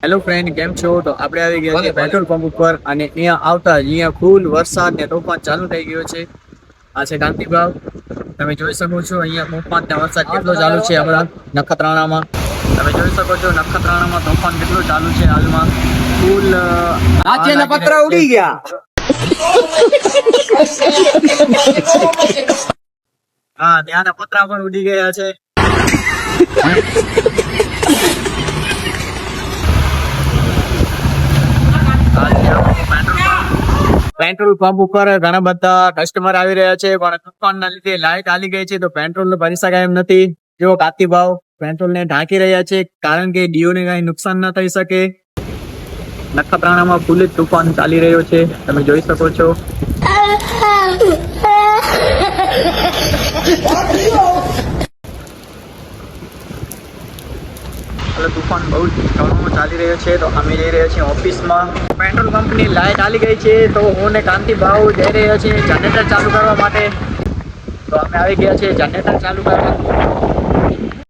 Hello friend, કેમ છો? તો આપણે આવી ગયા છીએ પેટ્રોલ પંપ ઉપર અને અહીંયા આવતા જ અહીંયા ફૂલ વરસાદ ને તોફાન ચાલુ થઈ ગયો છે. આ છે કાંતિભાવ. તમે જોઈ શકો છો અહીંયા તોફાન ને વરસાદ કેટલો ચાલુ છે આપણા નખત્રાણામાં. તમે જોઈ શકો છો નખત્રાણામાં તોફાન કેટલું ચાલુ છે હાલમાં. ફૂલ રાજ્યના પત્ર ઉડી ગયા. હા, ત્યાંના પતરા પણ ઉડી ગયા છે. પેટ્રોલ પંપ ઉપર ઘણા બધા કસ્ટમર આવી રહ્યા છે, પણ તોફાનના લીધે લાઈટ આલી ગઈ છે તો પેટ્રોલ ભરી શકાય એમ નથી. જો કાંતિભાવ પેટ્રોલ ને ઢાંકી રહ્યા છે કારણ કે ડીઓ ને કઈ નુકસાન ન થઈ શકે. નખત્રાણામાં ફૂલ જ તોફાન ચાલી રહ્યો છે, તમે જોઈ શકો છો. તોફાન બહુ ઘણો ચાલી રહ્યો છે તો અમે જઈ રહ્યા છીએ ઓફિસમાં. પેટ્રોલ પંપની લાઈટ આલી ગઈ છે તો હું ને કાંતિભાવ જઈ રહ્યા છીએ જનરેટર ચાલુ કરવા માટે. તો અમે આવી ગયા છીએ જનરેટર ચાલુ કરવા.